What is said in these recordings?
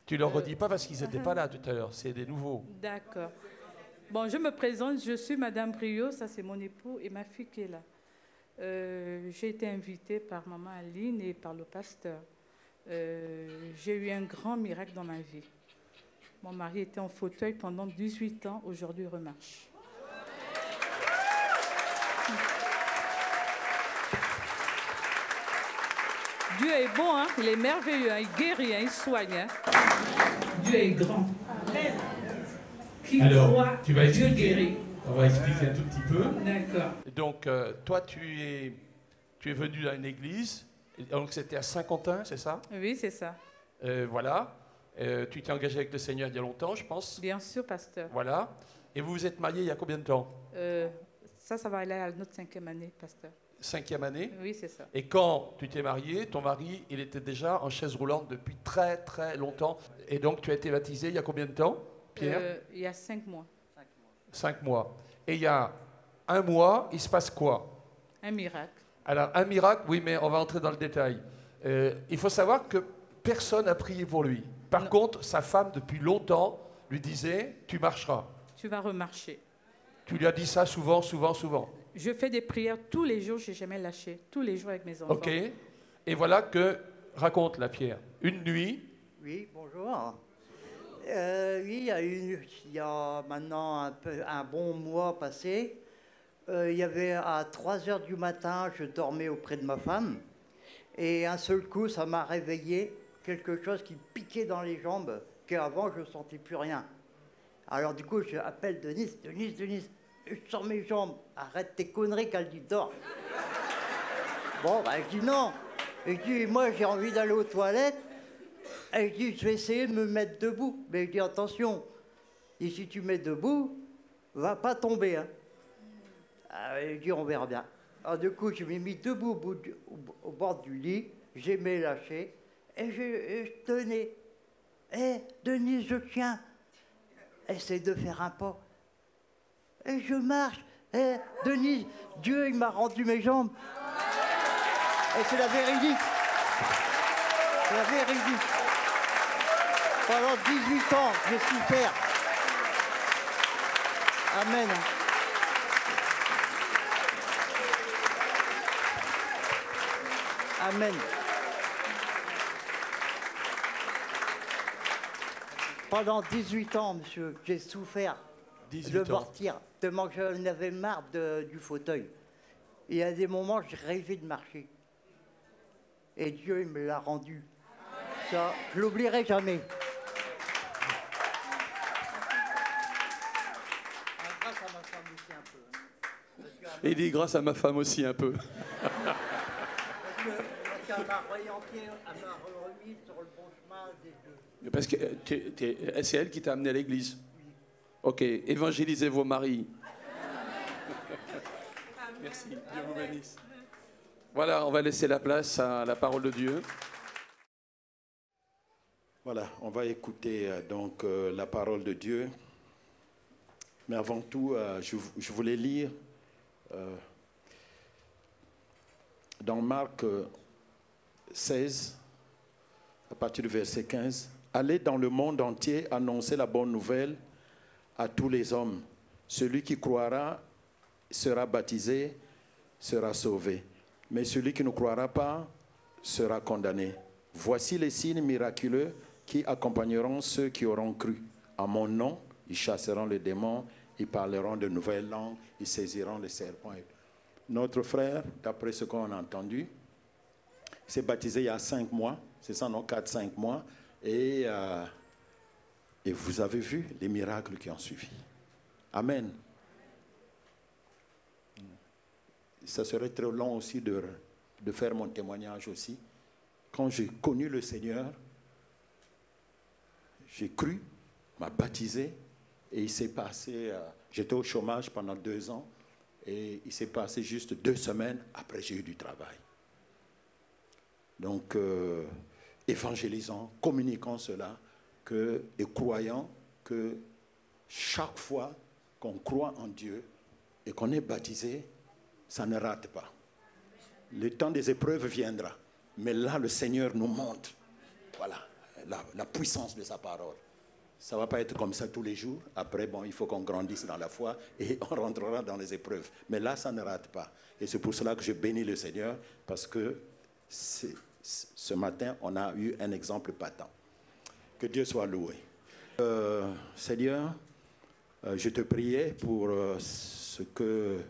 Tu leur redis pas parce qu'ils n'étaient pas là tout à l'heure, c'est des nouveaux. D'accord. Bon, je me présente, je suis Madame Brio, ça c'est mon époux et ma fille qui est là. J'ai été invitée par Maman Aline et par le pasteur. J'ai eu un grand miracle dans ma vie. Mon mari était en fauteuil pendant 18 ans, aujourd'hui il remarche. Dieu est bon, hein? Il est merveilleux, hein? Il guérit, hein? Il soigne. Hein? Dieu est grand. Amen. Qui croit, tu vas Dieu guérit. On va expliquer un tout petit peu. D'accord. Donc, toi, tu es venu à une église, et donc c'était à Saint-Quentin, c'est ça? Oui, c'est ça. Voilà. Tu t'es engagé avec le Seigneur il y a longtemps, je pense. Bien sûr, pasteur. Voilà. Et vous vous êtes mariés il y a combien de temps? Ça va aller à notre 5e année, pasteur. 5e année? Oui, c'est ça. Et quand tu t'es marié, ton mari, il était déjà en chaise roulante depuis très, très longtemps. Et donc, tu as été baptisé il y a combien de temps, Pierre? Il y a 5 mois. 5 mois. Et il y a 1 mois, il se passe quoi? Un miracle. Alors, un miracle, oui, mais on va entrer dans le détail. Il faut savoir que personne n'a prié pour lui. Par contre, sa femme, depuis longtemps, lui disait, tu marcheras. Tu vas remarcher. Tu lui as dit ça souvent, souvent, souvent. Je fais des prières tous les jours, je n'ai jamais lâché. Tous les jours avec mes enfants. OK. Et voilà que, raconte la Pierre, une nuit. Oui, bonjour. Oui, il y a maintenant un bon mois passé. Il y avait à 3 heures du matin, je dormais auprès de ma femme. Et un seul coup, ça m'a réveillé, quelque chose qui piquait dans les jambes, qu'avant, je ne sentais plus rien. Alors du coup, je appelle Denise, Denise, je sors mes jambes, arrête tes conneries, qu'elle dit dors. Bon, ben, je dis non. Et je dis, moi, j'ai envie d'aller aux toilettes. Et je dis, je vais essayer de me mettre debout. Mais je dis, attention, et si tu mets debout, va pas tomber. Hein. Je dis, on verra bien. Alors du coup, je m'ai mis debout au bord du lit, j'ai mis lâché, et je tenais. Hé, Denise, je tiens. Essaye de faire un pas. Et je marche. Hé, Denise, Dieu, il m'a rendu mes jambes. Et c'est la véridique. C'est la véridique. Pendant 18 ans, j'ai souffert. Amen. Amen. Pendant 18 ans, monsieur, j'ai souffert de mortir, tellement que j'en avais marre du fauteuil. Il y a des moments, j'ai rêvé de marcher. Et Dieu, il me l'a rendu. Ça, je l'oublierai jamais. Grâce à ma femme aussi un peu. Et il dit grâce à ma femme aussi un peu. Parce qu'elle m'a remis sur le bon chemin des deux. Parce que c'est elle qui t'a amené à l'église. Oui. Ok, évangélisez vos maris. Merci, Dieu vous bénisse. Voilà, on va laisser la place à la parole de Dieu. Voilà, on va écouter donc la parole de Dieu. Mais avant tout, je voulais lire dans Marc 16, à partir du verset 15. Allez dans le monde entier annoncer la bonne nouvelle à tous les hommes. Celui qui croira sera baptisé, sera sauvé. Mais celui qui ne croira pas sera condamné. Voici les signes miraculeux qui accompagneront ceux qui auront cru. À mon nom, ils chasseront les démons, ils parleront de nouvelles langues, ils saisiront les serpents. Notre frère, d'après ce qu'on a entendu, s'est baptisé il y a 5 mois, c'est ça, non, 4-5 mois, et vous avez vu les miracles qui ont suivi. Amen. Ça serait très long aussi de faire mon témoignage aussi. Quand j'ai connu le Seigneur, j'ai cru, m'a baptisé, et il s'est passé, j'étais au chômage pendant 2 ans, et il s'est passé juste 2 semaines, après j'ai eu du travail. Donc, évangélisons, communiquons cela, et croyons que chaque fois qu'on croit en Dieu et qu'on est baptisé, ça ne rate pas. Le temps des épreuves viendra, mais là, le Seigneur nous montre. Voilà. la puissance de sa parole. Ça ne va pas être comme ça tous les jours. Après, bon, il faut qu'on grandisse dans la foi et on rentrera dans les épreuves. Mais là, ça ne rate pas. Et c'est pour cela que je bénis le Seigneur, parce que ce matin, on a eu un exemple patent. Que Dieu soit loué. Seigneur, je te priais pour ce que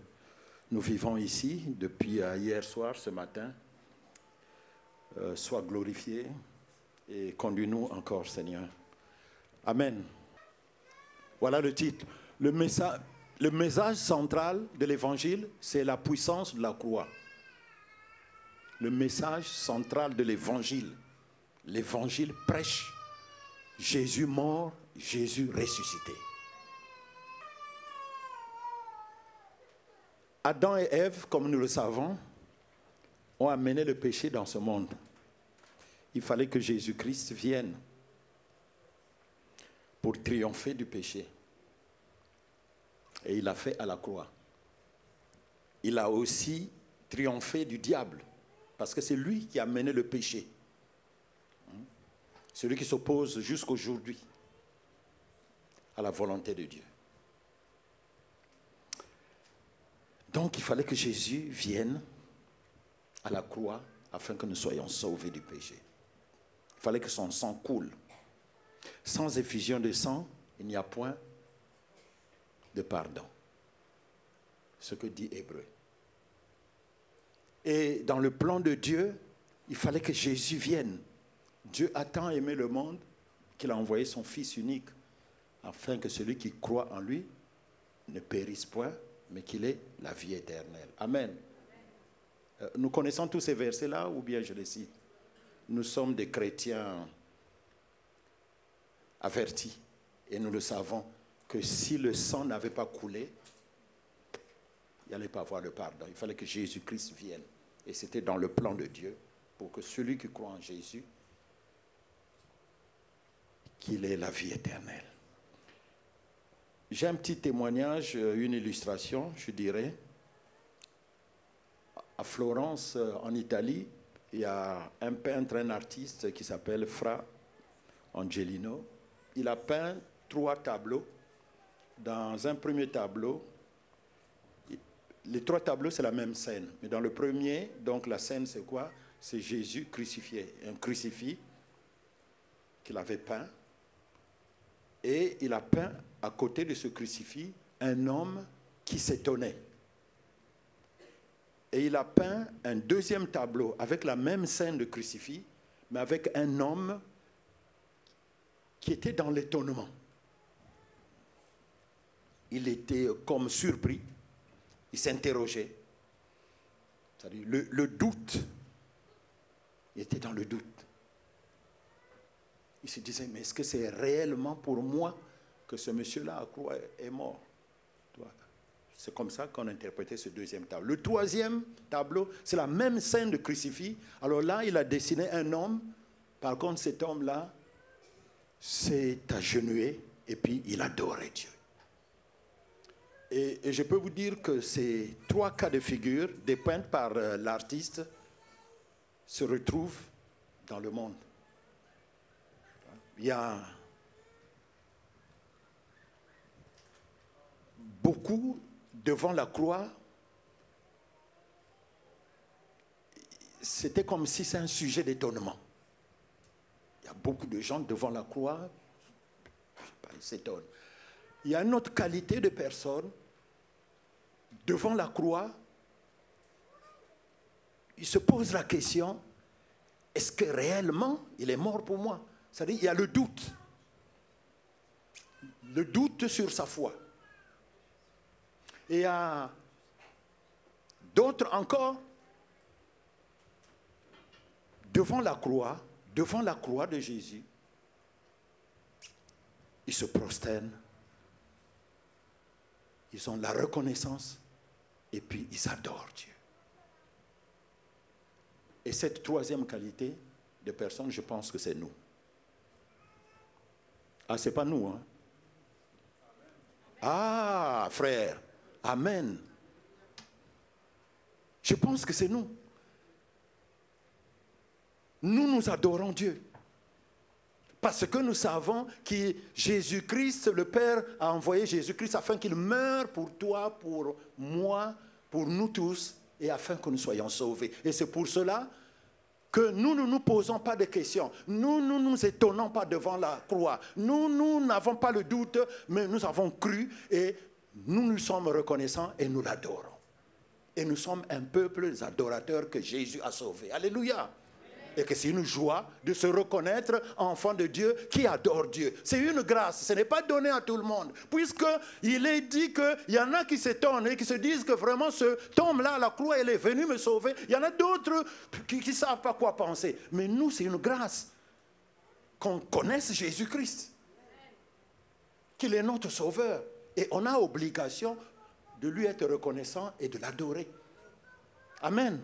nous vivons ici depuis hier soir, ce matin. Sois glorifié et conduis-nous encore, Seigneur. Amen. Voilà le titre. Le message central de l'évangile, c'est la puissance de la croix. Le message central de l'évangile. L'évangile prêche Jésus mort, Jésus ressuscité. Adam et Ève, comme nous le savons, ont amené le péché dans ce monde. Il fallait que Jésus-Christ vienne pour triompher du péché. Et il l'a fait à la croix. Il a aussi triomphé du diable, parce que c'est lui qui a mené le péché. Celui qui s'oppose jusqu'aujourd'hui à la volonté de Dieu. Donc il fallait que Jésus vienne à la croix afin que nous soyons sauvés du péché. Il fallait que son sang coule. Sans effusion de sang, il n'y a point de pardon. Ce que dit Hébreu. Et dans le plan de Dieu, il fallait que Jésus vienne. Dieu a tant aimé le monde qu'il a envoyé son Fils unique afin que celui qui croit en lui ne périsse point, mais qu'il ait la vie éternelle. Amen. Nous connaissons tous ces versets-là, ou bien je les cite. Nous sommes des chrétiens avertis et nous le savons que si le sang n'avait pas coulé, il n'y allait pas avoir le pardon. Il fallait que Jésus-Christ vienne. Et c'était dans le plan de Dieu pour que celui qui croit en Jésus, qu'il ait la vie éternelle. J'ai un petit témoignage, une illustration, je dirais. À Florence, en Italie, il y a un peintre, un artiste qui s'appelle Fra Angelino. Il a peint 3 tableaux. Dans un premier tableau, les 3 tableaux, c'est la même scène. Mais dans le premier, donc la scène, c'est quoi? C'est Jésus crucifié. Un crucifix qu'il avait peint. Et il a peint à côté de ce crucifix un homme qui s'étonnait. Et il a peint un deuxième tableau avec la même scène de crucifix, mais avec un homme qui était dans l'étonnement. Il était comme surpris, il s'interrogeait. C'est-à-dire le doute, il était dans le doute. Il se disait, mais est-ce que c'est réellement pour moi que ce monsieur-là à croix est mort? C'est comme ça qu'on interprétait ce deuxième tableau. Le troisième tableau, c'est la même scène de crucifix. Alors là, il a dessiné un homme. Par contre, cet homme-là s'est agenouillé et puis il adorait Dieu. Et je peux vous dire que ces 3 cas de figure dépeints par l'artiste se retrouvent dans le monde. Il y a beaucoup devant la croix. C'était comme si c'est un sujet d'étonnement. Il y a beaucoup de gens devant la croix, je sais pas, ils s'étonnent. Il y a une autre qualité de personnes devant la croix. Ils se posent la question, est-ce que réellement il est mort pour moi? C'est-à-dire, il y a le doute. Le doute sur sa foi. Et il y a d'autres encore, devant la croix de Jésus, ils se prosternent, ils ont la reconnaissance et puis ils adorent Dieu. Et cette troisième qualité de personne, je pense que c'est nous. Ah, c'est pas nous, hein? Ah, frère, amen. Je pense que c'est nous. Nous adorons Dieu. Parce que nous savons que Jésus-Christ, le Père a envoyé Jésus-Christ afin qu'il meure pour toi, pour moi, pour nous tous, et afin que nous soyons sauvés. Et c'est pour cela que nous ne nous posons pas de questions. Nous ne nous étonnons pas devant la croix. Nous n'avons pas le doute, mais nous avons cru et nous sommes reconnaissants et nous l'adorons. Et nous sommes un peuple adorateurs que Jésus a sauvés. Alléluia. Et que c'est une joie de se reconnaître enfant de Dieu qui adore Dieu. C'est une grâce, ce n'est pas donné à tout le monde. Puisqu'il est dit qu'il y en a qui s'étonnent et qui se disent que vraiment cet homme-là à la croix, il est venu me sauver. Il y en a d'autres qui ne savent pas quoi penser. Mais nous, c'est une grâce qu'on connaisse Jésus-Christ. Qu'il est notre sauveur. Et on a obligation de lui être reconnaissant et de l'adorer. Amen.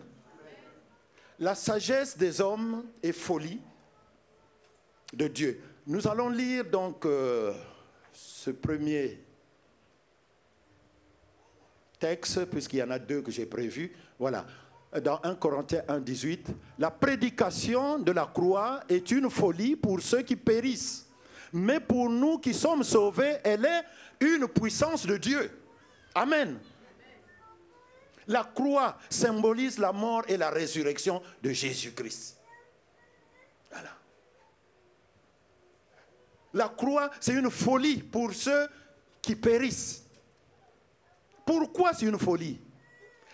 La sagesse des hommes est folie de Dieu. Nous allons lire donc ce premier texte, puisqu'il y en a deux que j'ai prévus. Voilà, dans 1 Corinthiens 1, 18. La prédication de la croix est une folie pour ceux qui périssent. Mais pour nous qui sommes sauvés, elle est une puissance de Dieu. Amen. La croix symbolise la mort et la résurrection de Jésus-Christ. Voilà. La croix, c'est une folie pour ceux qui périssent. Pourquoi c'est une folie?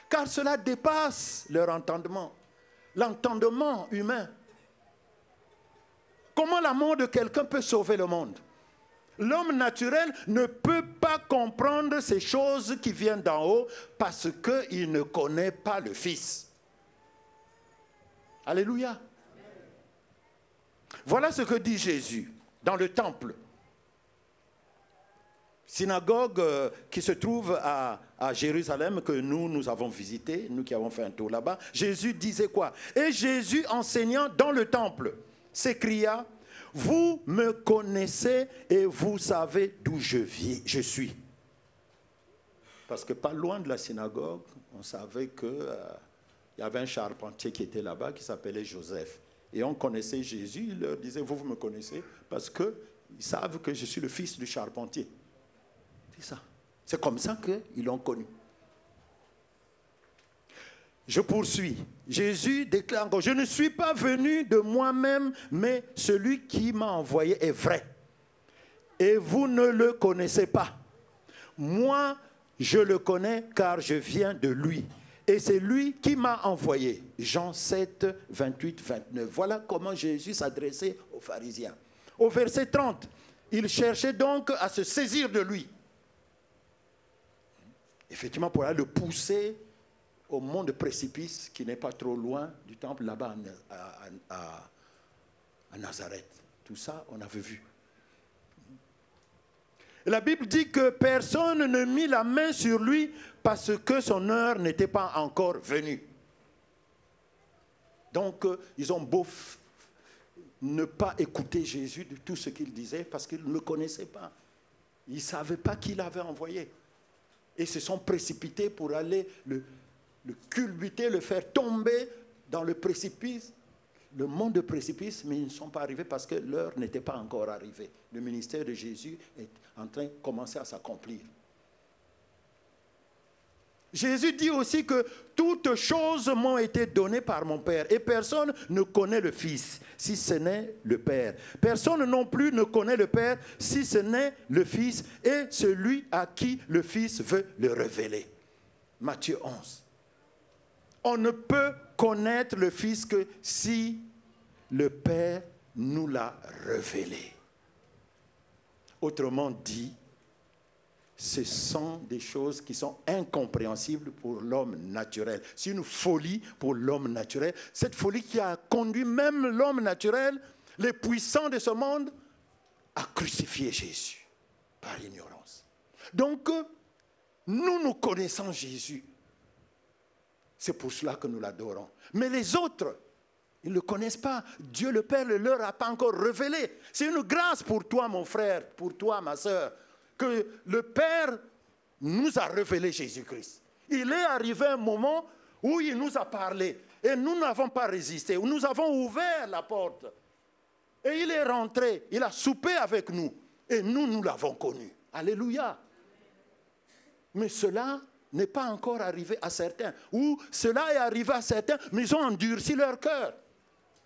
Car cela dépasse leur entendement, l'entendement humain. Comment la mort de quelqu'un peut sauver le monde? L'homme naturel ne peut pas comprendre ces choses qui viennent d'en haut parce qu'il ne connaît pas le Fils. Alléluia. Voilà ce que dit Jésus dans le temple. Synagogue qui se trouve à Jérusalem, que nous avons visité, nous qui avons fait un tour là-bas. Jésus disait quoi? Et Jésus, enseignant dans le temple, s'écria: vous me connaissez et vous savez d'où je suis. Parce que pas loin de la synagogue, on savait qu'il y avait un charpentier qui était là-bas qui s'appelait Joseph. Et on connaissait Jésus, il leur disait: vous me connaissez parce qu'ils savent que je suis le fils du charpentier. C'est ça. C'est comme ça qu'ils l'ont connu. Je poursuis. Jésus déclare encore: je ne suis pas venu de moi-même, mais celui qui m'a envoyé est vrai. Et vous ne le connaissez pas. Moi, je le connais car je viens de lui. Et c'est lui qui m'a envoyé. Jean 7, 28, 29. Voilà comment Jésus s'adressait aux pharisiens. Au verset 30, il cherchait donc à se saisir de lui. Effectivement, pour aller le pousser au mont de précipice qui n'est pas trop loin du temple, là-bas à Nazareth. Tout ça, on avait vu. La Bible dit que personne ne mit la main sur lui parce que son heure n'était pas encore venue. Donc, ils ont beau ne pas écouter Jésus de tout ce qu'il disait parce qu'ils ne le connaissaient pas. Ils ne savaient pas qui l'avait envoyé. Et se sont précipités pour aller le culbuter, le faire tomber dans le précipice, le mont de précipice, mais ils ne sont pas arrivés parce que l'heure n'était pas encore arrivée. Le ministère de Jésus est en train de commencer à s'accomplir. Jésus dit aussi que toutes choses m'ont été données par mon Père et personne ne connaît le Fils si ce n'est le Père. Personne non plus ne connaît le Père si ce n'est le Fils et celui à qui le Fils veut le révéler. Matthieu 11. On ne peut connaître le Fils que si le Père nous l'a révélé. Autrement dit, ce sont des choses qui sont incompréhensibles pour l'homme naturel. C'est une folie pour l'homme naturel. Cette folie qui a conduit même l'homme naturel, les puissants de ce monde, à crucifier Jésus par ignorance. Donc, nous connaissons Jésus. C'est pour cela que nous l'adorons. Mais les autres, ils ne le connaissent pas. Dieu le Père ne leur a pas encore révélé. C'est une grâce pour toi, mon frère, pour toi, ma soeur, que le Père nous a révélé Jésus-Christ. Il est arrivé un moment où il nous a parlé et nous n'avons pas résisté, où nous avons ouvert la porte Et il est rentré, il a soupé avec nous. Et nous, nous l'avons connu. Alléluia. Mais cela n'est pas encore arrivé à certains. Ou cela est arrivé à certains, mais ils ont endurci leur cœur.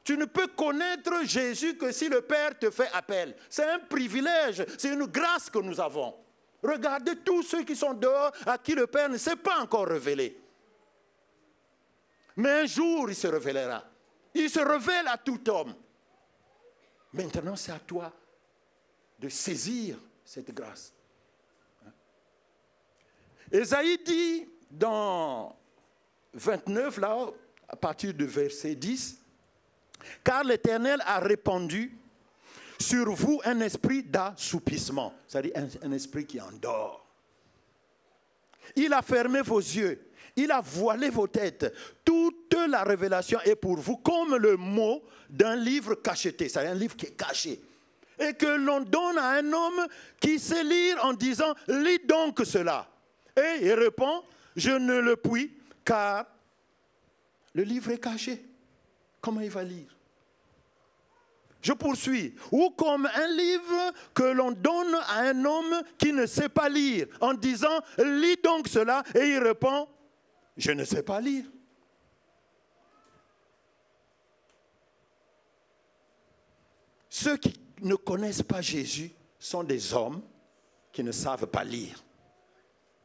Tu ne peux connaître Jésus que si le Père te fait appel. C'est un privilège, c'est une grâce que nous avons. Regardez tous ceux qui sont dehors, à qui le Père ne s'est pas encore révélé. Mais un jour, il se révélera. Il se révèle à tout homme. Maintenant, c'est à toi de saisir cette grâce. Ésaïe dit dans 29, là, à partir du verset 10, « Car l'Éternel a répandu sur vous un esprit d'assoupissement. » C'est-à-dire un esprit qui endort. « Il a fermé vos yeux. Il a voilé vos têtes. Toute la révélation est pour vous comme le mot d'un livre cacheté. » C'est un livre qui est caché. Et que l'on donne à un homme qui sait lire en disant « Lis donc cela. » Et il répond « Je ne le puis car le livre est caché. » Comment il va lire? Je poursuis. Ou comme un livre que l'on donne à un homme qui ne sait pas lire en disant « Lis donc cela. » Et il répond « Je ne sais pas lire. » Ceux qui ne connaissent pas Jésus sont des hommes qui ne savent pas lire.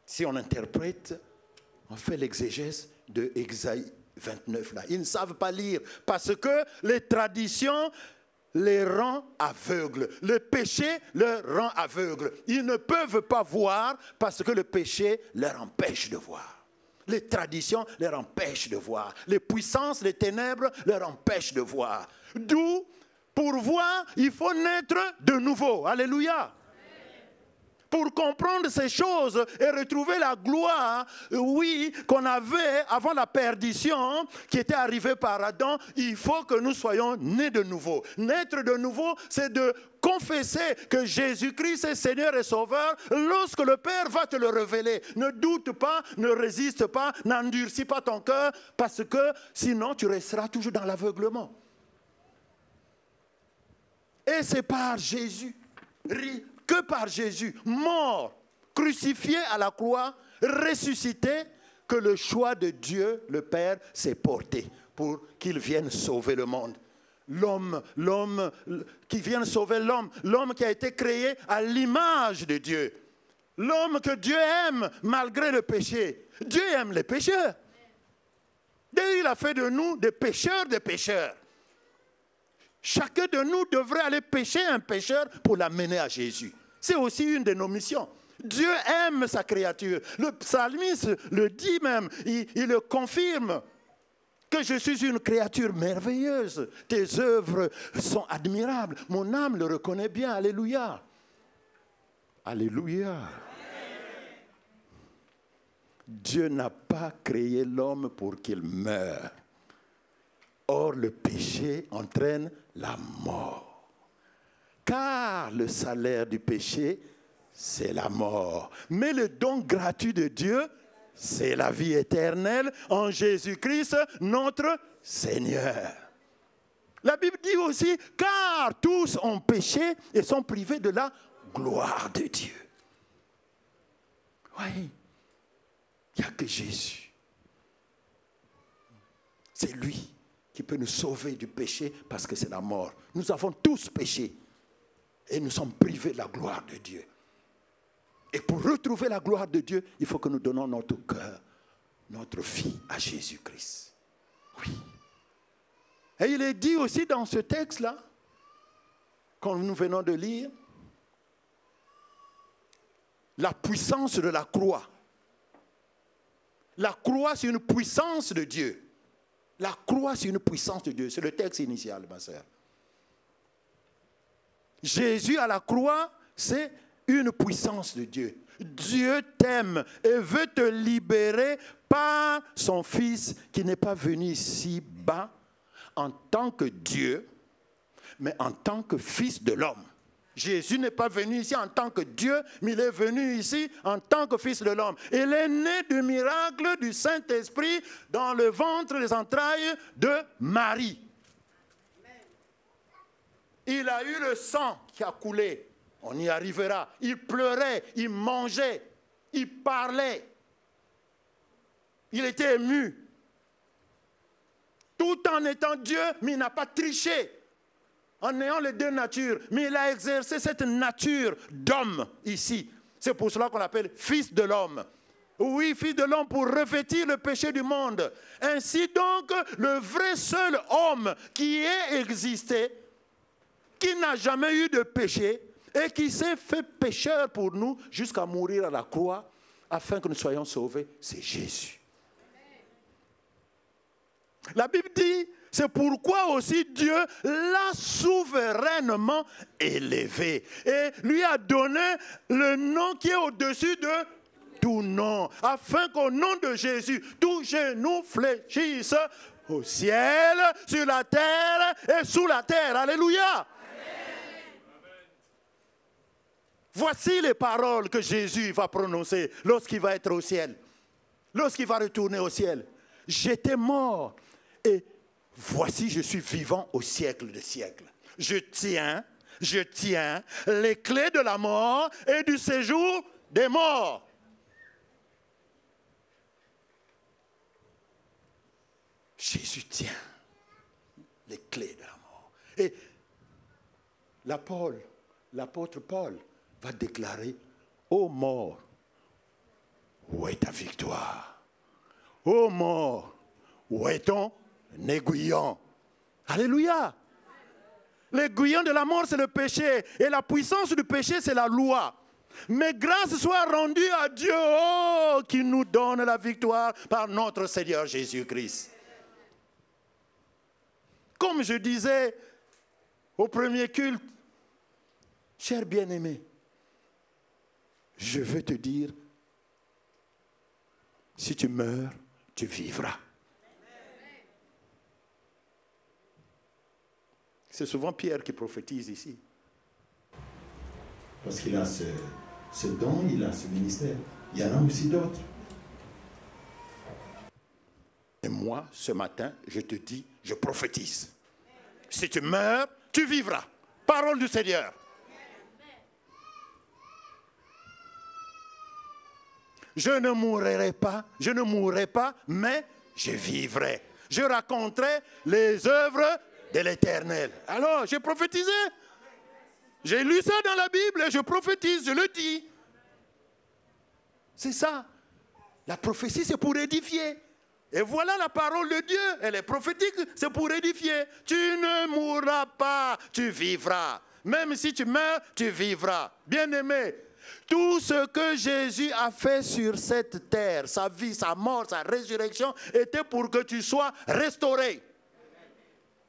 Si on interprète, on fait l'exégèse de Ésaïe 29 là. Ils ne savent pas lire parce que les traditions les rendent aveugles. Le péché leur rend aveugles. Ils ne peuvent pas voir parce que le péché leur empêche de voir. Les traditions leur empêchent de voir. Les puissances, les ténèbres leur empêchent de voir. D'où, pour voir, il faut naître de nouveau. Alléluia. Pour comprendre ces choses et retrouver la gloire, oui, qu'on avait avant la perdition qui était arrivée par Adam, il faut que nous soyons nés de nouveau. Naître de nouveau, c'est de confesser que Jésus-Christ est Seigneur et Sauveur lorsque le Père va te le révéler. Ne doute pas, ne résiste pas, n'endurcis pas ton cœur, parce que sinon tu resteras toujours dans l'aveuglement. Et c'est par Jésus, que par Jésus, mort, crucifié à la croix, ressuscité, que le choix de Dieu, le Père, s'est porté pour qu'il vienne sauver le monde. L'homme qui vient sauver l'homme qui a été créé à l'image de Dieu. L'homme que Dieu aime malgré le péché. Dieu aime les pécheurs. Et il a fait de nous des pécheurs des pécheurs. Chacun de nous devrait aller pécher un pécheur pour l'amener à Jésus. C'est aussi une de nos missions. Dieu aime sa créature. Le psalmiste le dit même, il le confirme, que je suis une créature merveilleuse. Tes œuvres sont admirables. Mon âme le reconnaît bien. Alléluia. Alléluia. Dieu n'a pas créé l'homme pour qu'il meure. Or, le péché entraîne la mort. Car le salaire du péché, c'est la mort. Mais le don gratuit de Dieu, c'est la vie éternelle en Jésus-Christ, notre Seigneur. La Bible dit aussi, car tous ont péché et sont privés de la gloire de Dieu. Oui, il n'y a que Jésus. C'est lui qui peut nous sauver du péché parce que c'est la mort. Nous avons tous péché et nous sommes privés de la gloire de Dieu. Et pour retrouver la gloire de Dieu, il faut que nous donnons notre cœur, notre vie à Jésus-Christ. Oui. Et il est dit aussi dans ce texte-là, quand nous venons de lire, la puissance de la croix. La croix, c'est une puissance de Dieu. La croix, c'est une puissance de Dieu. C'est le texte initial, ma sœur. Jésus à la croix, c'est une puissance de Dieu. Dieu t'aime et veut te libérer par son Fils qui n'est pas venu ici-bas en tant que Dieu, mais en tant que Fils de l'homme. Jésus n'est pas venu ici en tant que Dieu, mais il est venu ici en tant que Fils de l'homme. Il est né du miracle du Saint-Esprit dans le ventre des entrailles de Marie. Il a eu le sang qui a coulé. On y arrivera. Il pleurait, il mangeait, il parlait. Il était ému. Tout en étant Dieu, mais il n'a pas triché. En ayant les deux natures. Mais il a exercé cette nature d'homme ici. C'est pour cela qu'on l'appelle fils de l'homme. Oui, fils de l'homme pour revêtir le péché du monde. Ainsi donc, le vrai seul homme qui ait existé, qui n'a jamais eu de péché et qui s'est fait pécheur pour nous jusqu'à mourir à la croix afin que nous soyons sauvés, c'est Jésus. La Bible dit, c'est pourquoi aussi Dieu l'a souverainement élevé et lui a donné le nom qui est au-dessus de tout nom, afin qu'au nom de Jésus, tout genou fléchisse au ciel, sur la terre et sous la terre. Alléluia. Voici les paroles que Jésus va prononcer lorsqu'il va être au ciel, lorsqu'il va retourner au ciel. J'étais mort et voici je suis vivant au siècle des siècles. Je tiens les clés de la mort et du séjour des morts. Jésus tient les clés de la mort. Et l'apôtre Paul va déclarer, ô mort, où est ta victoire? Ô mort, où est ton aiguillon? Alléluia. L'aiguillon de la mort, c'est le péché. Et la puissance du péché, c'est la loi. Mais grâce soit rendue à Dieu, oh, qui nous donne la victoire par notre Seigneur Jésus-Christ. Comme je disais au premier culte, cher bien-aimé, je veux te dire, si tu meurs, tu vivras. C'est souvent Pierre qui prophétise ici. Parce qu'il a ce don, il a ce ministère. Il y en a aussi d'autres. Et moi, ce matin, je te dis, je prophétise. Si tu meurs, tu vivras. Parole du Seigneur. Je ne mourrai pas, mais je vivrai. Je raconterai les œuvres de l'Éternel. Alors, j'ai prophétisé. J'ai lu ça dans la Bible et je prophétise, je le dis. C'est ça. La prophétie, c'est pour édifier. Et voilà la parole de Dieu. Elle est prophétique, c'est pour édifier. Tu ne mourras pas, tu vivras. Même si tu meurs, tu vivras. Bien-aimé, tout ce que Jésus a fait sur cette terre, sa vie, sa mort, sa résurrection, était pour que tu sois restauré.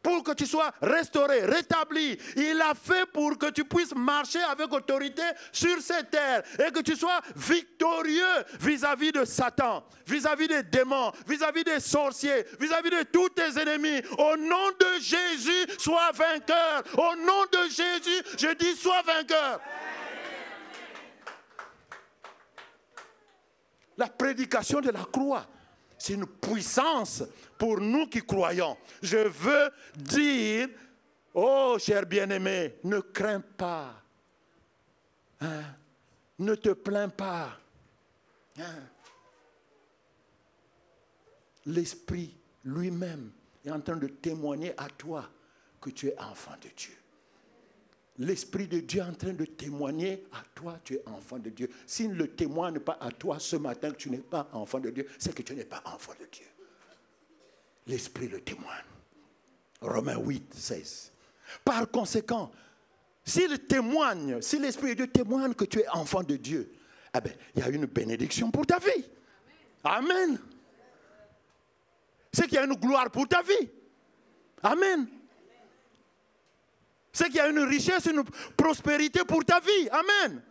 Pour que tu sois restauré, rétabli. Il a fait pour que tu puisses marcher avec autorité sur cette terre et que tu sois victorieux vis-à-vis de Satan, vis-à-vis des démons, vis-à-vis des sorciers, vis-à-vis de tous tes ennemis. Au nom de Jésus, sois vainqueur. Au nom de Jésus, je dis sois vainqueur. La prédication de la croix, c'est une puissance pour nous qui croyons. Je veux dire, oh cher bien-aimé, ne crains pas. Hein? Ne te plains pas. Hein? L'Esprit lui-même est en train de témoigner à toi que tu es enfant de Dieu. L'Esprit de Dieu est en train de témoigner à toi, tu es enfant de Dieu. S'il ne le témoigne pas à toi ce matin que tu n'es pas enfant de Dieu, c'est que tu n'es pas enfant de Dieu. L'Esprit le témoigne. Romains 8, 16. Par conséquent, s'il témoigne, si l'Esprit de Dieu témoigne que tu es enfant de Dieu, eh bien, il y a une bénédiction pour ta vie. Amen. C'est qu'il y a une gloire pour ta vie. Amen. C'est qu'il y a une richesse, une prospérité pour ta vie. Amen.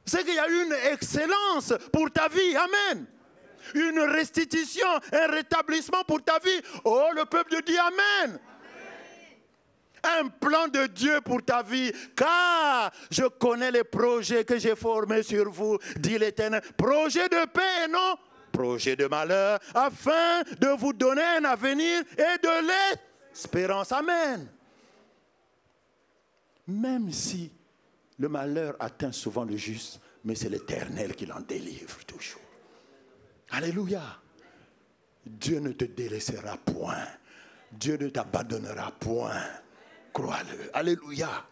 C'est qu'il y a une excellence pour ta vie. Amen. Une restitution, un rétablissement pour ta vie. Oh, le peuple de Dieu, amen. Un plan de Dieu pour ta vie. Car je connais les projets que j'ai formés sur vous, dit l'Éternel. Projet de paix et non projet de malheur, afin de vous donner un avenir et de l'espérance. Amen. Même si le malheur atteint souvent le juste, mais c'est l'Éternel qui l'en délivre toujours. Alléluia. Dieu ne te délaissera point. Dieu ne t'abandonnera point. Crois-le. Alléluia.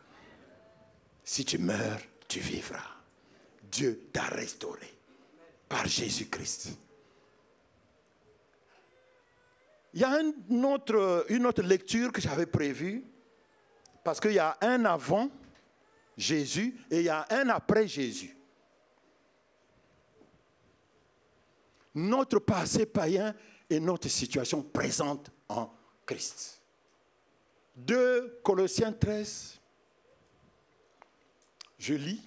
Si tu meurs, tu vivras. Dieu t'a restauré par Jésus-Christ. Il y a une autre lecture que j'avais prévue, parce qu'il y a un avant Jésus et il y a un après Jésus. Notre passé païen et notre situation présente en Christ. 2 Colossiens 13, je lis.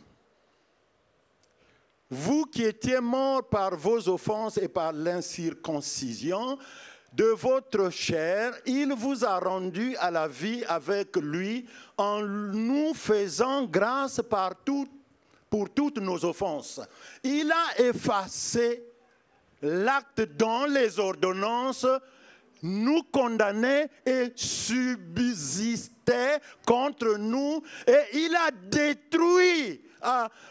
Vous qui étiez morts par vos offenses et par l'incirconcision de votre chair, il vous a rendu à la vie avec lui en nous faisant grâce pour toutes nos offenses. Il a effacé l'acte dont les ordonnances nous condamnaient et subsistaient contre nous, et il a détruit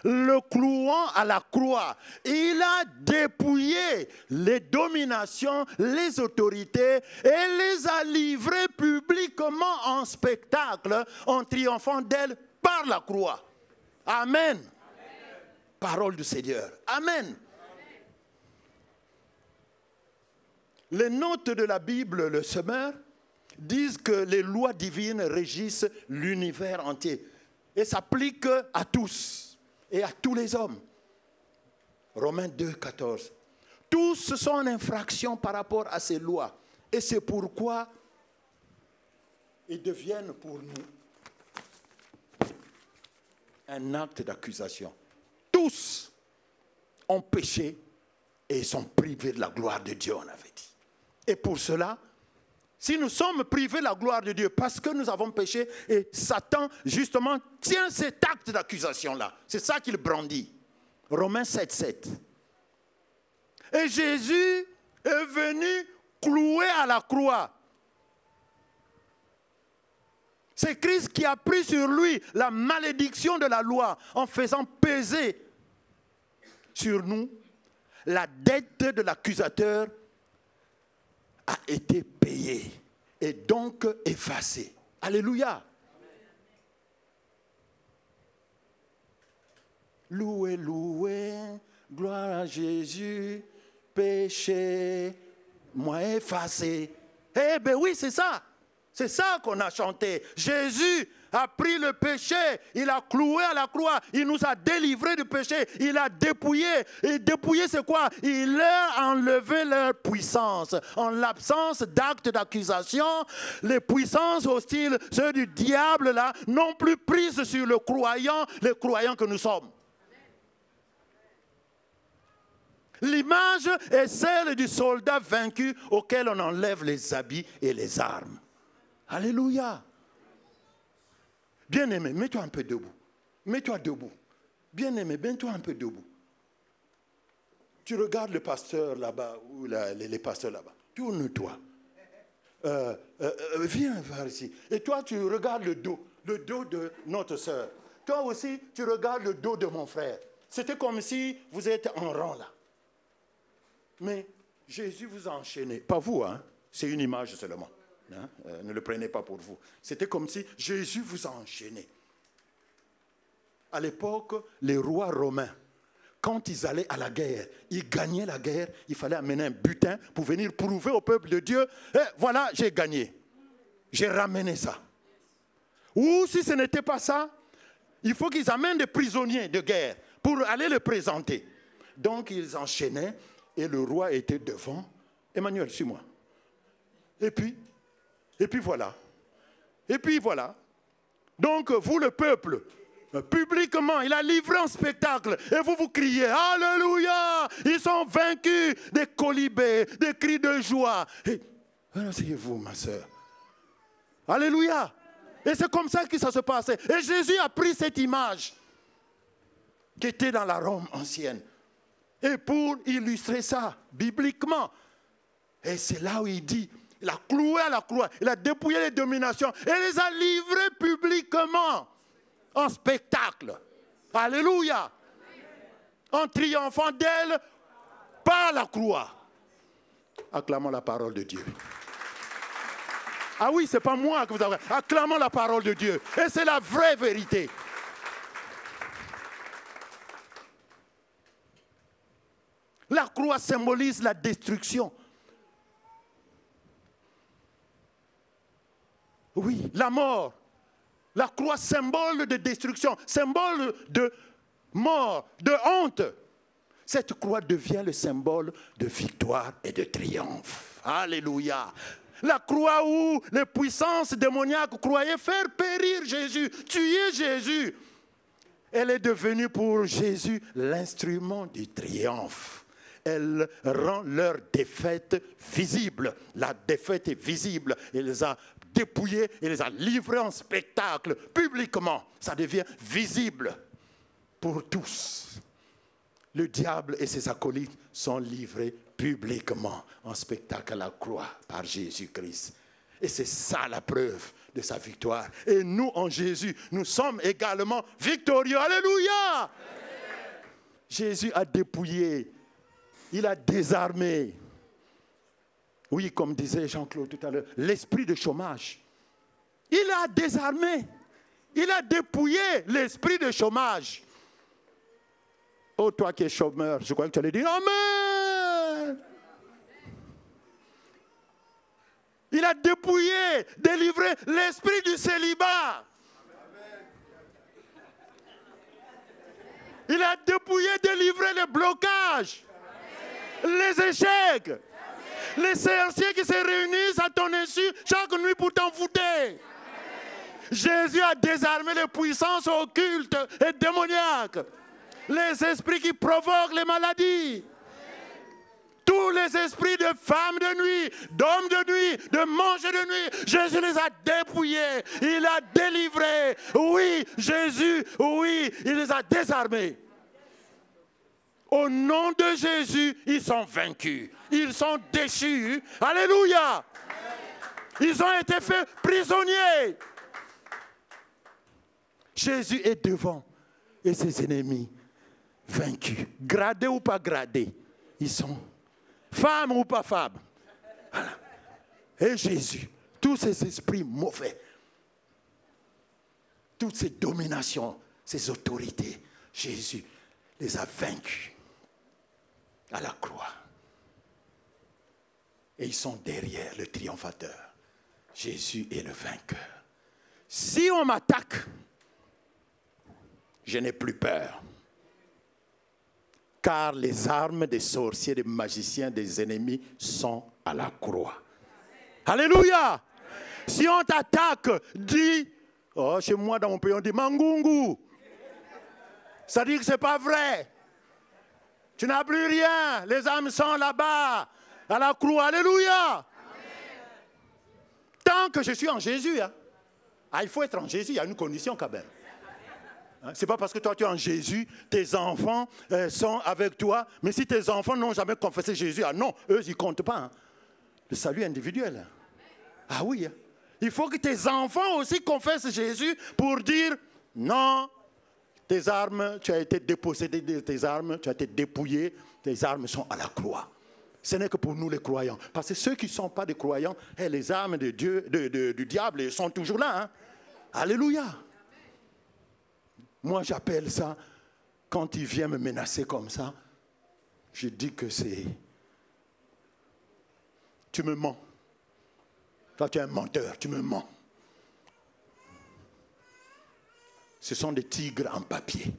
le clouant à la croix. Il a dépouillé les dominations, les autorités et les a livrées publiquement en spectacle en triomphant d'elles par la croix. Amen. Amen. Parole du Seigneur. Amen. Les notes de la Bible, le Semeur, disent que les lois divines régissent l'univers entier et s'appliquent à tous et à tous les hommes. Romains 2, 14. Tous sont en infraction par rapport à ces lois. Et c'est pourquoi ils deviennent pour nous un acte d'accusation. Tous ont péché et sont privés de la gloire de Dieu, on avait dit. Et pour cela, si nous sommes privés de la gloire de Dieu parce que nous avons péché, et Satan, justement, tient cet acte d'accusation-là. C'est ça qu'il brandit. Romains 7, 7. Et Jésus est venu cloué à la croix. C'est Christ qui a pris sur lui la malédiction de la loi en faisant peser sur nous la dette de l'accusateur a été payée et donc effacée. Alléluia. Louez, louez, gloire à Jésus, péché, moi effacé. Eh bien oui, c'est ça. C'est ça qu'on a chanté. Jésus a pris le péché, il a cloué à la croix, il nous a délivrés du péché, il a dépouillé. Et dépouillé, c'est quoi? Il leur a enlevé leur puissance. En l'absence d'actes d'accusation, les puissances hostiles, ceux du diable là, n'ont plus prise sur le croyant, les croyants que nous sommes. L'image est celle du soldat vaincu auquel on enlève les habits et les armes. Alléluia. Bien-aimé, mets-toi un peu debout. Mets-toi debout. Bien-aimé, mets-toi un peu debout. Tu regardes le pasteur là-bas, ou les pasteurs là-bas. Tourne-toi. Viens vers ici. Et toi, tu regardes le dos de notre sœur. Toi aussi, tu regardes le dos de mon frère. C'était comme si vous êtes en rang là. Mais Jésus vous a enchaîné. Pas vous, hein. C'est une image seulement. Hein? Ne le prenez pas pour vous. C'était comme si Jésus vous a enchaîné. À l'époque, les rois romains, quand ils allaient à la guerre, ils gagnaient la guerre, il fallait amener un butin pour venir prouver au peuple de Dieu, voilà, j'ai gagné. J'ai ramené ça. Ou si ce n'était pas ça, il faut qu'ils amènent des prisonniers de guerre pour aller le présenter. Donc ils enchaînaient et le roi était devant. Emmanuel, suis-moi. Et puis voilà. Et puis voilà. Donc vous, le peuple, publiquement, il a livré un spectacle. Et vous criez, Alléluia! Ils sont vaincus, des colibés, des cris de joie. Et asseyez-vous, ma soeur. Alléluia! Et c'est comme ça que ça se passait. Et Jésus a pris cette image qui était dans la Rome ancienne. Et pour illustrer ça, bibliquement, et c'est là où il dit, il a cloué à la croix, il a dépouillé les dominations et les a livrées publiquement en spectacle. Alléluia. En triomphant d'elle par la croix. Acclamons la parole de Dieu. Ah oui, ce n'est pas moi que vous avez. Acclamons la parole de Dieu. Et c'est la vraie vérité. La croix symbolise la destruction. Oui, la mort. La croix, symbole de destruction, symbole de mort, de honte. Cette croix devient le symbole de victoire et de triomphe. Alléluia. La croix où les puissances démoniaques croyaient faire périr Jésus, tuer Jésus. Elle est devenue pour Jésus l'instrument du triomphe. Elle rend leur défaite visible. La défaite est visible. Elle les a dépouillés et les a livrés en spectacle publiquement. Ça devient visible pour tous. Le diable et ses acolytes sont livrés publiquement en spectacle à la croix par Jésus-Christ. Et c'est ça la preuve de sa victoire. Et nous, en Jésus, nous sommes également victorieux. Alléluia! Amen. Jésus a dépouillé, il a désarmé. Oui, comme disait Jean-Claude tout à l'heure, l'esprit de chômage. Il a désarmé, il a dépouillé l'esprit de chômage. Oh, toi qui es chômeur, je crois que tu allais dire Amen. Il a dépouillé, délivré l'esprit du célibat. Il a dépouillé, délivré les blocages, les échecs, les sorciers qui se réunissent à ton insu chaque nuit pour t'envoûter. Jésus a désarmé les puissances occultes et démoniaques, les esprits qui provoquent les maladies. Tous les esprits de femmes de nuit, d'hommes de nuit, de mangeurs de nuit, Jésus les a dépouillés, il a délivré. Oui, Jésus, oui, il les a désarmés. Au nom de Jésus, ils sont vaincus, ils sont déchus. Alléluia! Ils ont été faits prisonniers. Jésus est devant et ses ennemis vaincus. Gradés ou pas gradés, ils sont femmes ou pas femmes. Voilà. Et Jésus, tous ces esprits mauvais, toutes ces dominations, ces autorités, Jésus les a vaincus à la croix. Et ils sont derrière le triomphateur. Jésus est le vainqueur. Si on m'attaque, je n'ai plus peur. Car les armes des sorciers, des magiciens, des ennemis sont à la croix. Alléluia! Si on t'attaque, dis, oh, chez moi dans mon pays on dit Mangungu. Ça dit que ce n'est pas vrai. Tu n'as plus rien. Les armes sont là-bas, à la croix. Alléluia! Amen. Tant que je suis en Jésus, hein. Ah, il faut être en Jésus, il y a une condition quand même. Ce n'est pas parce que toi tu es en Jésus, tes enfants sont avec toi, mais si tes enfants n'ont jamais confessé Jésus, ah non, eux ils ne comptent pas. Hein. Le salut individuel. Ah oui, hein. Il faut que tes enfants aussi confessent Jésus pour dire non, tes armes, tu as été dépossédé de tes armes, tu as été dépouillé, tes armes sont à la croix. Ce n'est que pour nous les croyants. Parce que ceux qui ne sont pas des croyants, les armes de Dieu, du diable, elles sont toujours là. Hein. Alléluia. Moi, j'appelle ça, quand il vient me menacer comme ça, je dis que c'est... Tu me mens. Toi, tu es un menteur, tu me mens. Ce sont des tigres en papier.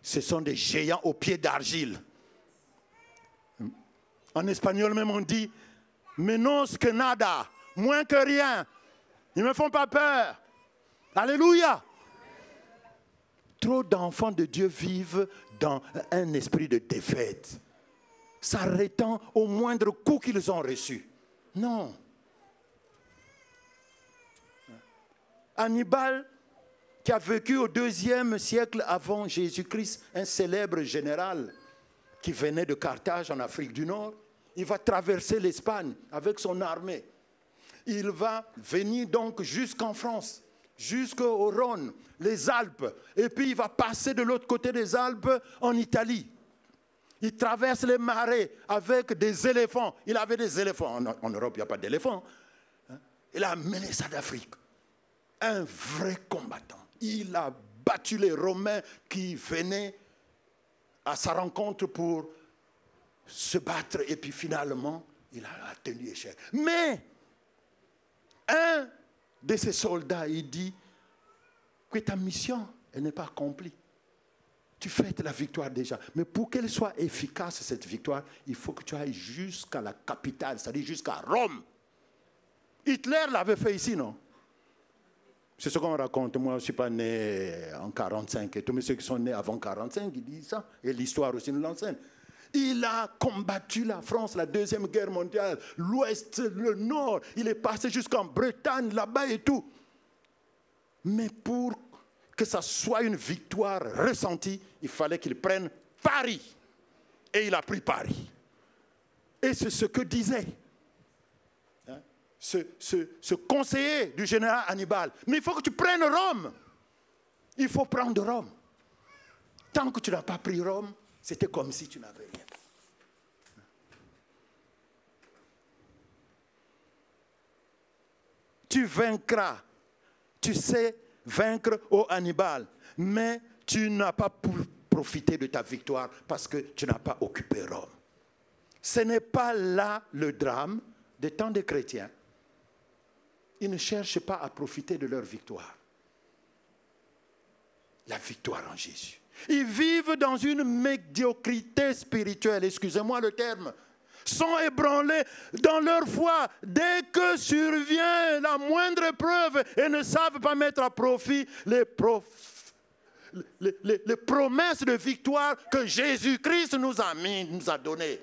Ce sont des géants aux pieds d'argile. En espagnol même, on dit « menos que nada », moins que rien. Ils ne me font pas peur. Alléluia! Trop d'enfants de Dieu vivent dans un esprit de défaite, s'arrêtant au moindre coup qu'ils ont reçu. Non. Hannibal, qui a vécu au 2e siècle avant Jésus-Christ, un célèbre général qui venait de Carthage en Afrique du Nord, il va traverser l'Espagne avec son armée. Il va venir donc jusqu'en France, jusqu'au Rhône, les Alpes. Et puis il va passer de l'autre côté des Alpes en Italie. Il traverse les marais avec des éléphants. Il avait des éléphants. En Europe, il n'y a pas d'éléphants. Il a amené ça d'Afrique. Un vrai combattant. Il a battu les Romains qui venaient à sa rencontre pour se battre. Et puis finalement, il a tenu échec. Mais un de ses soldats, il dit que ta mission, elle n'est pas accomplie. Tu fêtes la victoire déjà. Mais pour qu'elle soit efficace, cette victoire, il faut que tu ailles jusqu'à la capitale, c'est-à-dire jusqu'à Rome. Hitler l'avait fait ici, non? C'est ce qu'on raconte. Moi, je ne suis pas né en 1945. Et tous ceux qui sont nés avant 1945, ils disent ça. Et l'histoire aussi nous l'enseigne. Il a combattu la France, la Deuxième Guerre mondiale, l'Ouest, le Nord. Il est passé jusqu'en Bretagne, là-bas et tout. Mais pour que ça soit une victoire ressentie, il fallait qu'il prenne Paris. Et il a pris Paris. Et c'est ce que disait ce conseiller du général Hannibal. Mais il faut que tu prennes Rome. Il faut prendre Rome. Tant que tu n'as pas pris Rome, c'était comme si tu n'avais rien. Tu vaincras. Tu sais vaincre au Hannibal. Mais tu n'as pas profité de ta victoire parce que tu n'as pas occupé Rome. Ce n'est pas là le drame des temps des chrétiens. Ils ne cherchent pas à profiter de leur victoire. La victoire en Jésus. Ils vivent dans une médiocrité spirituelle, excusez-moi le terme, sont ébranlés dans leur foi dès que survient la moindre épreuve et ne savent pas mettre à profit les promesses de victoire que Jésus-Christ nous a données.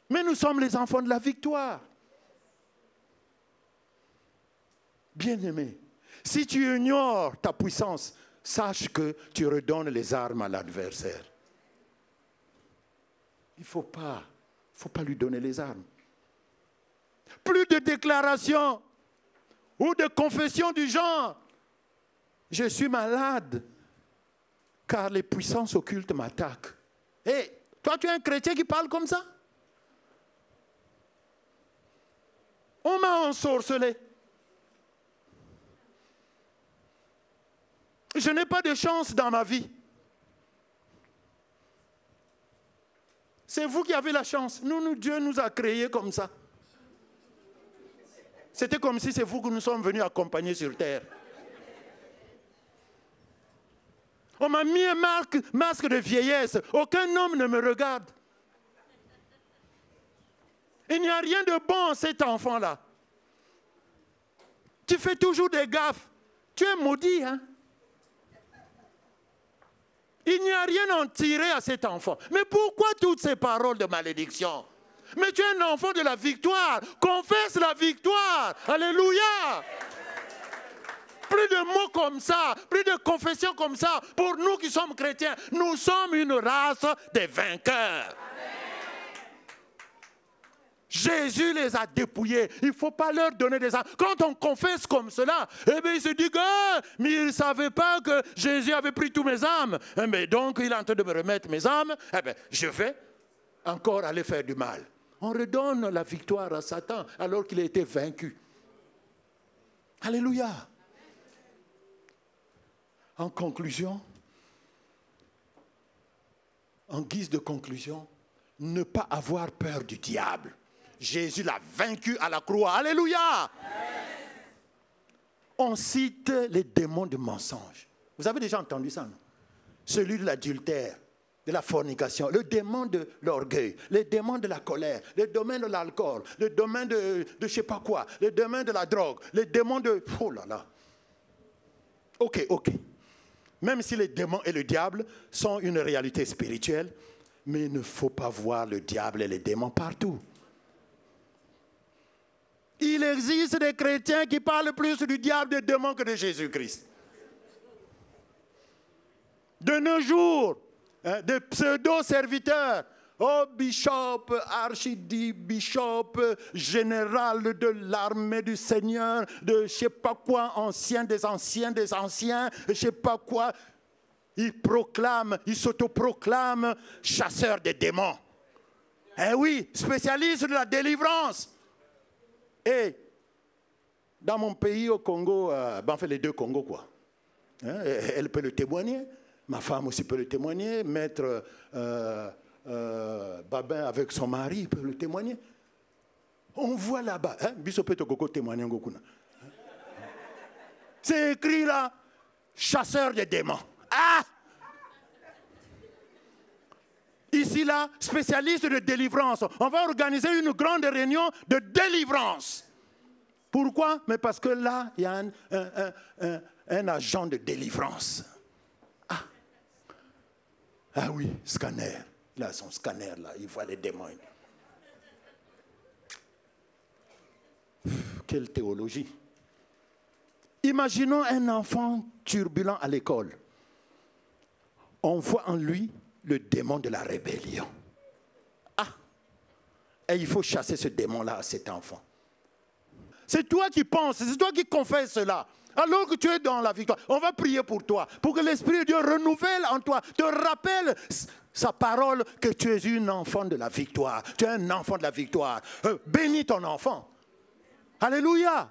Mais nous sommes les enfants de la victoire. Bien-aimé, si tu ignores ta puissance, sache que tu redonnes les armes à l'adversaire. Il ne faut pas lui donner les armes. Plus de déclarations ou de confessions du genre « Je suis malade car les puissances occultes m'attaquent. » Hé, toi tu es un chrétien qui parle comme ça? On m'a ensorcelé. Je n'ai pas de chance dans ma vie. C'est vous qui avez la chance. Dieu nous a créés comme ça. C'était comme si c'est vous que nous sommes venus accompagner sur terre. On m'a mis un masque de vieillesse. Aucun homme ne me regarde. Il n'y a rien de bon en cet enfant-là. Tu fais toujours des gaffes. Tu es maudit, hein? Il n'y a rien à en tirer à cet enfant. Mais pourquoi toutes ces paroles de malédiction? Mais tu es un enfant de la victoire. Confesse la victoire. Alléluia. Plus de mots comme ça, plus de confessions comme ça. Pour nous qui sommes chrétiens, nous sommes une race de vainqueurs. Jésus les a dépouillés. Il ne faut pas leur donner des armes. Quand on confesse comme cela, eh bien, ils se disent mais ils ne savaient pas que Jésus avait pris tous mes âmes. Eh bien, donc, il est en train de me remettre mes âmes. Eh bien, je vais encore aller faire du mal. On redonne la victoire à Satan alors qu'il a été vaincu. Alléluia. En conclusion, en guise de conclusion, ne pas avoir peur du diable. Jésus l'a vaincu à la croix. Alléluia! On cite les démons de mensonge. Vous avez déjà entendu ça, non? Celui de l'adultère, de la fornication, le démon de l'orgueil, le démon de la colère, le domaine de l'alcool, le domaine de je ne sais pas quoi, le domaine de la drogue, le démon de... Oh là là! Ok. Même si les démons et le diable sont une réalité spirituelle, mais il ne faut pas voir le diable et les démons partout. Il existe des chrétiens qui parlent plus du diable et des démons que de Jésus-Christ. De nos jours, des pseudo-serviteurs Oh, bishop, archidit, bishop, général de l'armée du Seigneur, de je sais pas quoi, ancien des anciens, je sais pas quoi. Il proclame, il s'autoproclame chasseur des démons. Eh oui, spécialiste de la délivrance. Et dans mon pays, au Congo, en fait les deux Congos, quoi. Hein, elle peut le témoigner, ma femme aussi peut le témoigner, maître Babin avec son mari peut le témoigner. On voit là-bas, hein, témoigner. C'est écrit là, chasseur des démons. Ah! Ici, là, spécialiste de délivrance. On va organiser une grande réunion de délivrance. Pourquoi? Mais parce que là, il y a un agent de délivrance. Ah, ah oui, scanner. Il a son scanner, là, il voit les démons. Quelle théologie. Imaginons un enfant turbulent à l'école. On voit en lui le démon de la rébellion. Ah! Et il faut chasser ce démon-là à cet enfant. C'est toi qui penses, c'est toi qui confesses cela. Alors que tu es dans la victoire, on va prier pour toi, pour que l'Esprit de Dieu renouvelle en toi, te rappelle sa parole que tu es une enfant de la victoire. Tu es un enfant de la victoire. Bénis ton enfant. Alléluia.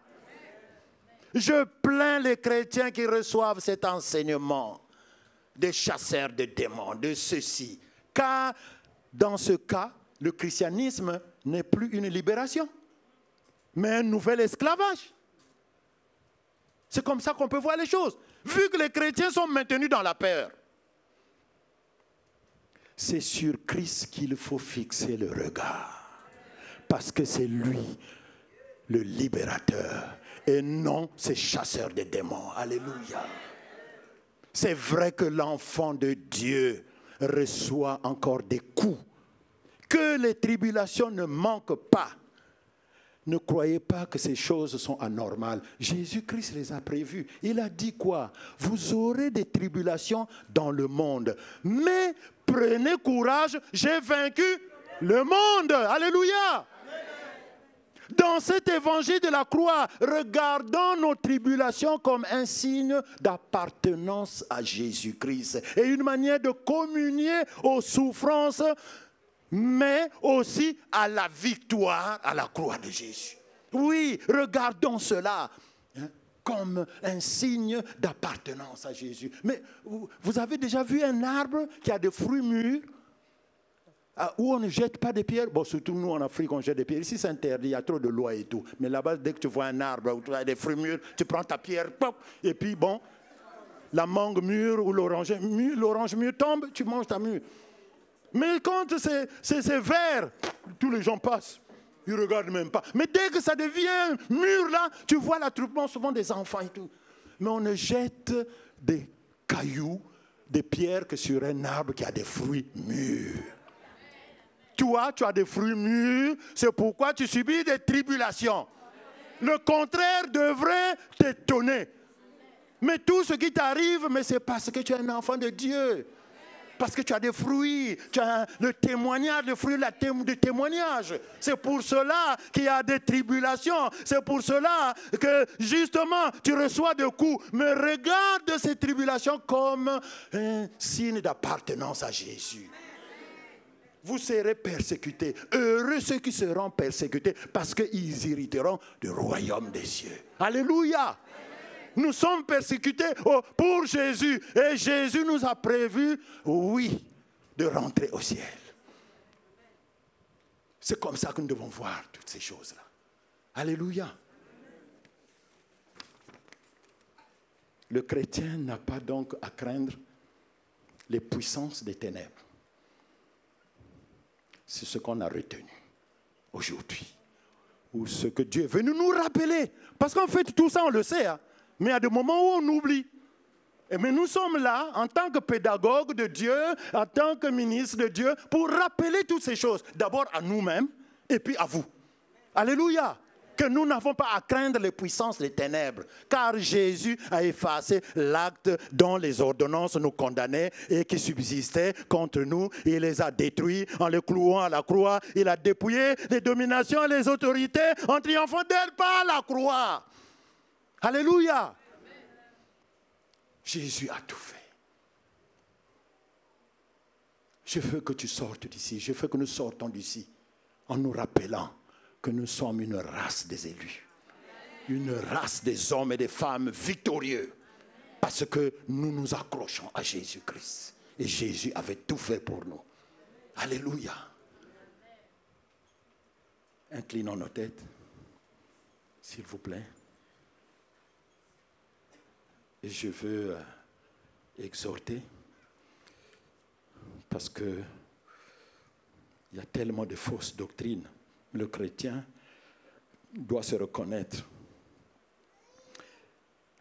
Je plains les chrétiens qui reçoivent cet enseignement des chasseurs de démons, de ceci. Car dans ce cas, le christianisme n'est plus une libération, mais un nouvel esclavage. C'est comme ça qu'on peut voir les choses. Vu que les chrétiens sont maintenus dans la peur, c'est sur Christ qu'il faut fixer le regard. Parce que c'est lui, le libérateur, et non ces chasseurs de démons. Alléluia. C'est vrai que l'enfant de Dieu reçoit encore des coups, que les tribulations ne manquent pas. Ne croyez pas que ces choses sont anormales. Jésus-Christ les a prévues. Il a dit quoi? Vous aurez des tribulations dans le monde. Mais prenez courage, j'ai vaincu le monde. Alléluia. Dans cet évangile de la croix, regardons nos tribulations comme un signe d'appartenance à Jésus-Christ et une manière de communier aux souffrances, mais aussi à la victoire à la croix de Jésus. Oui, regardons cela comme un signe d'appartenance à Jésus. Mais vous avez déjà vu un arbre qui a des fruits mûrs, où on ne jette pas des pierres? Bon, surtout nous en Afrique, on jette des pierres. Ici, c'est interdit, il y a trop de lois et tout. Mais là-bas, dès que tu vois un arbre où tu as des fruits mûrs, tu prends ta pierre, pop, et puis bon, la mangue mûre ou l'orange mûr tombe, tu manges ta mûre. Mais quand c'est vert, tous les gens passent. Ils ne regardent même pas. Mais dès que ça devient mûr, là, tu vois l'attroupement souvent des enfants et tout. Mais on ne jette des cailloux, des pierres que sur un arbre qui a des fruits mûrs. Toi, tu as des fruits mûrs, c'est pourquoi tu subis des tribulations. Le contraire devrait t'étonner. Mais tout ce qui t'arrive, mais c'est parce que tu es un enfant de Dieu. Parce que tu as des fruits, tu as le témoignage, le fruit du témoignage. C'est pour cela qu'il y a des tribulations. C'est pour cela que justement tu reçois des coups. Mais regarde ces tribulations comme un signe d'appartenance à Jésus. Vous serez persécutés. Heureux ceux qui seront persécutés parce qu'ils hériteront du royaume des cieux. Alléluia. Nous sommes persécutés pour Jésus. Et Jésus nous a prévu, oui, de rentrer au ciel. C'est comme ça que nous devons voir toutes ces choses-là. Alléluia. Le chrétien n'a pas donc à craindre les puissances des ténèbres. C'est ce qu'on a retenu aujourd'hui. Ou ce que Dieu est venu nous rappeler. Parce qu'en fait, tout ça, on le sait. Hein. Mais il y a des moments où on oublie. Mais nous sommes là, en tant que pédagogues de Dieu, en tant que ministres de Dieu, pour rappeler toutes ces choses. D'abord à nous-mêmes, et puis à vous. Alléluia. que nous n'avons pas à craindre les puissances des ténèbres, car Jésus a effacé l'acte dont les ordonnances nous condamnaient et qui subsistait contre nous. Il les a détruits en les clouant à la croix. Il a dépouillé les dominations et les autorités en triomphant d'elles par la croix. Alléluia. Jésus a tout fait. Je veux que tu sortes d'ici. Je veux que nous sortons d'ici en nous rappelant que nous sommes une race des élus. Une race des hommes et des femmes victorieux. Parce que nous nous accrochons à Jésus-Christ. Et Jésus avait tout fait pour nous. Alléluia. Inclinons nos têtes, s'il vous plaît. Et je veux exhorter, parce que il y a tellement de fausses doctrines. Le chrétien doit se reconnaître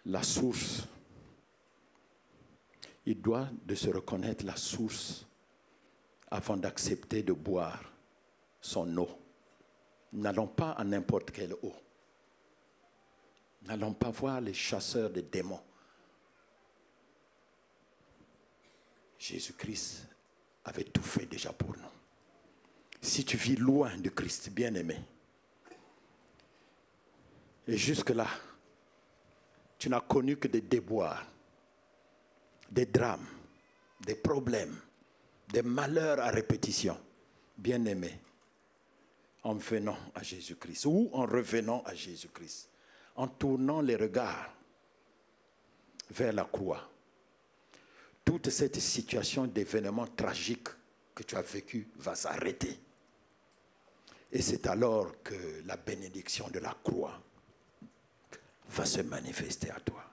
la source. Il doit de se reconnaître la source avant d'accepter de boire son eau. N'allons pas à n'importe quelle eau. N'allons pas voir les chasseurs de démons. Jésus-Christ avait tout fait déjà pour nous. Si tu vis loin de Christ, bien-aimé, et jusque-là, tu n'as connu que des déboires, des drames, des problèmes, des malheurs à répétition, bien-aimé, en venant à Jésus-Christ ou en revenant à Jésus-Christ, en tournant les regards vers la croix, toute cette situation d'événements tragiques que tu as vécu va s'arrêter. Et c'est alors que la bénédiction de la croix va se manifester à toi.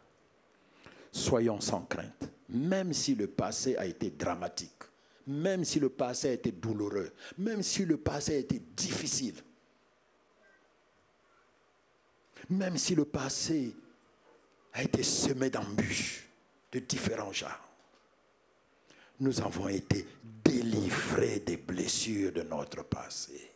Soyons sans crainte, même si le passé a été dramatique, même si le passé a été douloureux, même si le passé a été difficile, même si le passé a été semé d'embûches de différents genres. Nous avons été délivrés des blessures de notre passé.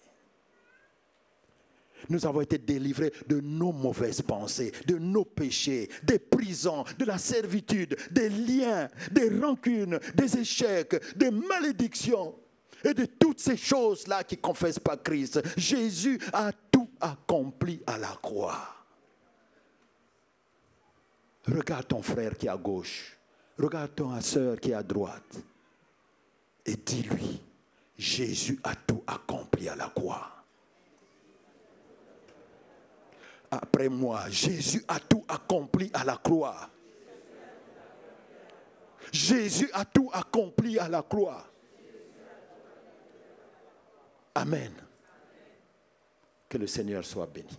Nous avons été délivrés de nos mauvaises pensées, de nos péchés, des prisons, de la servitude, des liens, des rancunes, des échecs, des malédictions et de toutes ces choses-là qui ne confessent pas Christ. Jésus a tout accompli à la croix. Regarde ton frère qui est à gauche. Regarde ton sœur qui est à droite. Et dis-lui, Jésus a tout accompli à la croix. Après moi, Jésus a tout accompli à la croix. Jésus a tout accompli à la croix. Amen. Que le Seigneur soit béni.